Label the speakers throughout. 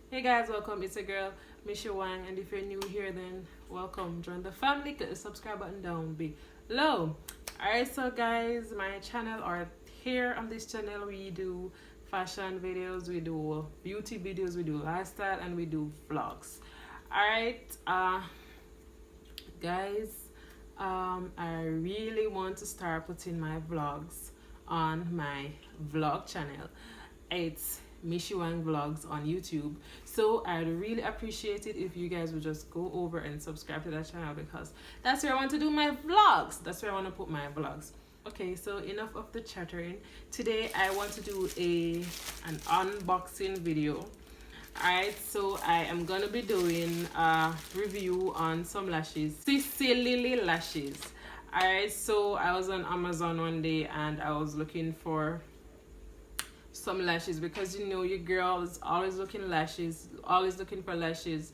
Speaker 1: Hey guys, welcome. It's a girl, Mesheka, and if you're new here, then welcome. Join the family. Click the subscribe button down below. Alright, so guys, my channel, or here on this channel, we do fashion videos, we do beauty videos, we do lifestyle, and we do vlogs. Alright, guys, I really want to start putting my vlogs on my vlog channel. It's Mesheka Vlogs on YouTube. So I'd really appreciate it if you guys would just go over and subscribe to that channel, because that's where I want to do my vlogs. That's where I want to put my vlogs. Okay, so enough of the chattering. Today I want to do an unboxing video. Alright, so I am gonna be doing a review on some lashes, Sisilily lashes. Alright, so I was on Amazon one day and I was looking for some lashes, because you know your girl is always looking for lashes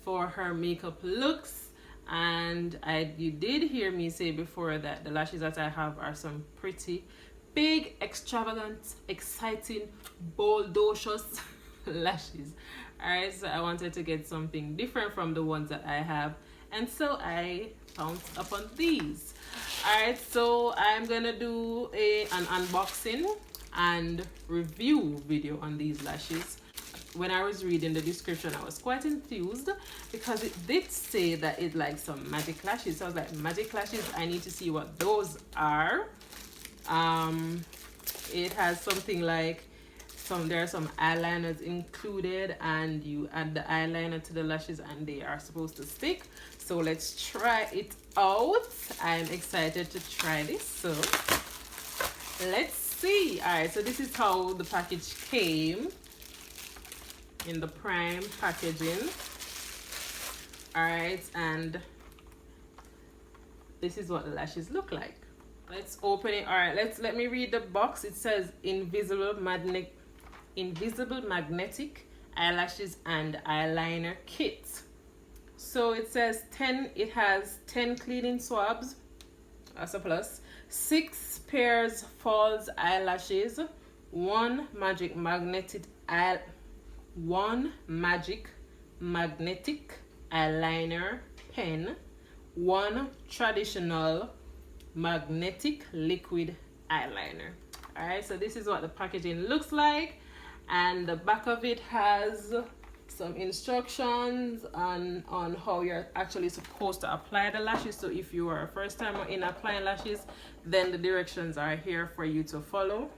Speaker 1: for her makeup looks. And you did hear me say before that the lashes that I have are some pretty big, extravagant, exciting, boldocious lashes. Alright, so I wanted to get something different from the ones that I have, and so I found upon these. Alright, so I'm gonna do an unboxing and review video on these lashes. When I was reading the description, I was quite enthused because it did say that it like some magic lashes. So I was like, magic lashes, I need to see what those are. It has something like there are some eyeliners included, and you add the eyeliner to the lashes and they are supposed to stick. So let's try it out. I'm excited to try this, so let's see. All right, so this is how the package came, in the prime packaging. All right, and this is what the lashes look like. Let's open it. All right, let me read the box. It says invisible magnetic eyelashes and eyeliner kit. So it says it has 10 cleaning swabs, that's a plus, 6 pairs false eyelashes, one magic magnetic eyeliner pen, one traditional magnetic liquid eyeliner. All right, so this is what the packaging looks like, and the back of it has some instructions on how you're actually supposed to apply the lashes. So if you are a first timer in applying lashes, then the directions are here for you to follow.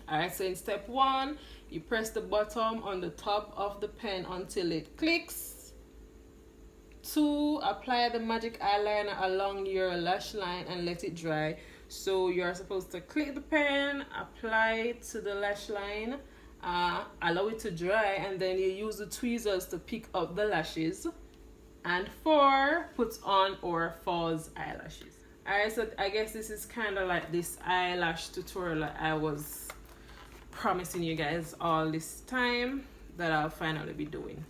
Speaker 1: All right, so in step 1, you press the bottom on the top of the pen until it clicks. 2, apply the magic eyeliner along your lash line and let it dry. So you're supposed to click the pen, apply it to the lash line, allow it to dry, and then you use the tweezers to pick up the lashes. And 4, put on or false eyelashes. Alright, so I guess this is kind of like this eyelash tutorial that I was promising you guys all this time that I'll finally be doing.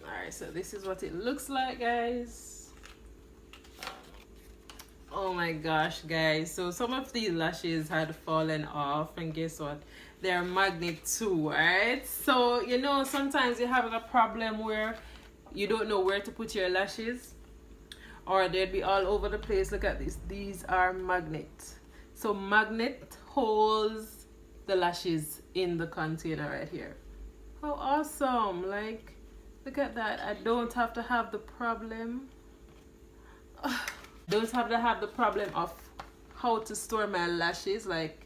Speaker 1: Alright, so this is what it looks like, guys. Oh my gosh, guys, so some of these lashes had fallen off, and guess what, they're magnet too. Right, so you know, sometimes you're having a problem where you don't know where to put your lashes, or they'd be all over the place. Look at this, these are magnet. So magnet holds the lashes in the container right here. How awesome! Like, look at that. I don't have to have the problem of how to store my lashes. Like,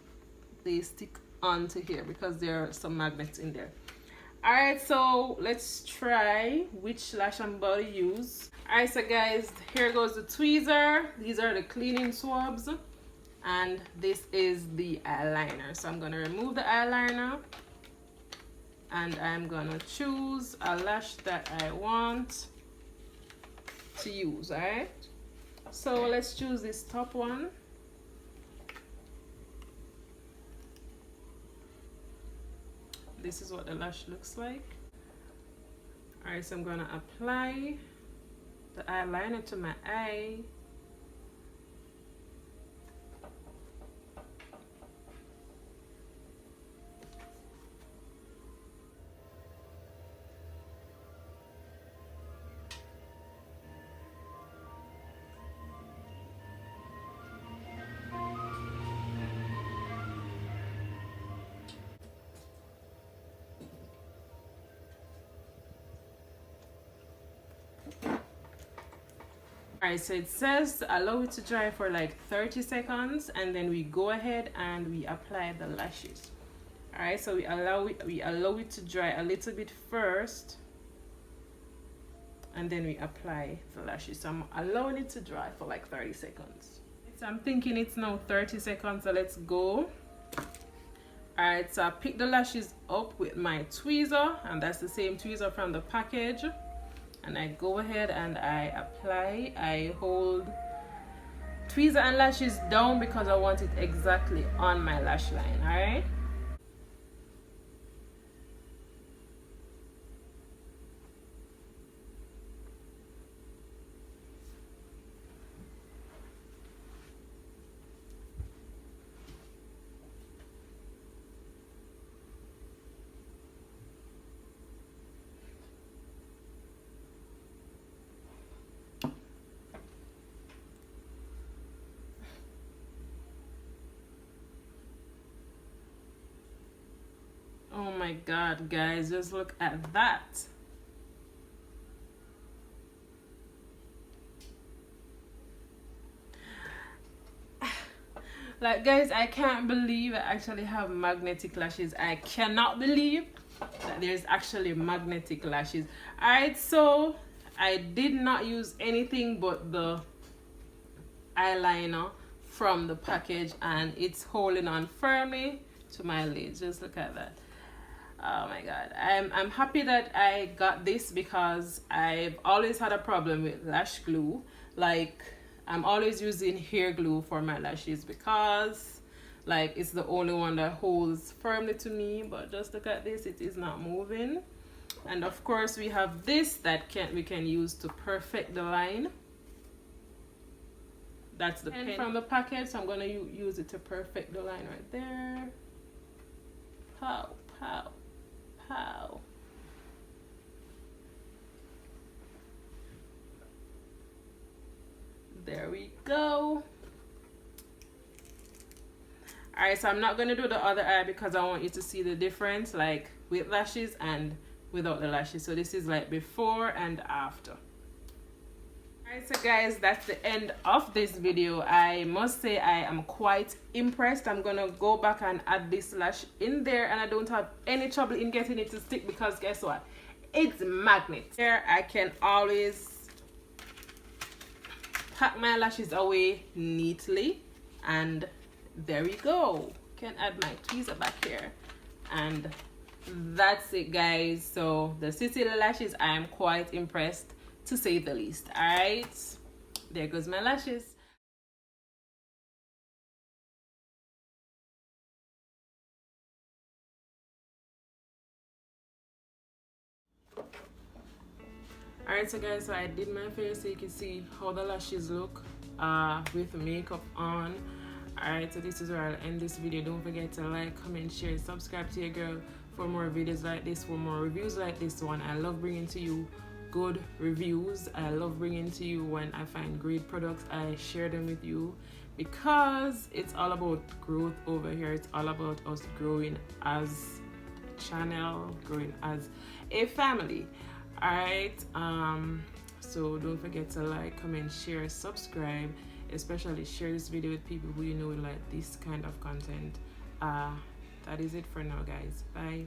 Speaker 1: they stick onto here because there are some magnets in there. Alright, so let's try which lash I'm about to use. Alright, so guys, here goes the tweezer. These are the cleaning swabs, and this is the eyeliner. So I'm gonna remove the eyeliner, and I'm gonna choose a lash that I want to use. Alright, so let's choose this top one. This is what the lash looks like. Alright, so I'm gonna apply the eyeliner to my eye Alright, so it says to allow it to dry for like 30 seconds, and then we go ahead and we apply the lashes. Alright, so we allow it to dry a little bit first, and then we apply the lashes. So I'm allowing it to dry for like 30 seconds. So I'm thinking it's now 30 seconds, so let's go. Alright, so I pick the lashes up with my tweezer, and that's the same tweezer from the package. And I go ahead and I apply. I hold tweezer and lashes down because I want it exactly on my lash line. Alright. Oh my god, guys, just look at that. Like, guys, I can't believe I actually have magnetic lashes. I cannot believe that there's actually magnetic lashes. Alright, so I did not use anything but the eyeliner from the package, and it's holding on firmly to my lids. Just look at that. Oh my god, I'm happy that I got this because I've always had a problem with lash glue. Like, I'm always using hair glue for my lashes because like it's the only one that holds firmly to me. But just look at this, it is not moving. And of course we have this that we can use to perfect the line. That's the pen from the package, so I'm gonna use it to perfect the line right there. Pow, pow, pow. There we go. Alright, so I'm not gonna do the other eye because I want you to see the difference, like with lashes and without the lashes. So this is like before and after. Alright, so guys, that's the end of this video. I must say I am quite impressed. I'm gonna go back and add this lash in there, and I don't have any trouble in getting it to stick because guess what? It's magnet. Here I can always pack my lashes away neatly, and there we go. Can add my tweezer back here, and that's it, guys. So the Sisilily lashes, I am quite impressed, to say the least. All right, there goes my lashes. All right, so guys, so I did my face so you can see how the lashes look with makeup on. All right, so this is where I'll end this video. Don't forget to like, comment, share, subscribe to your girl for more videos like this, for more reviews like this one. I love bringing to you good reviews. I love bringing to you when I find great products. I share them with you because it's all about growth over here. It's all about us growing as a channel, growing as a family. All right, so don't forget to like, comment, share, subscribe, especially share this video with people who you know will like this kind of content. That is it for now, guys. Bye.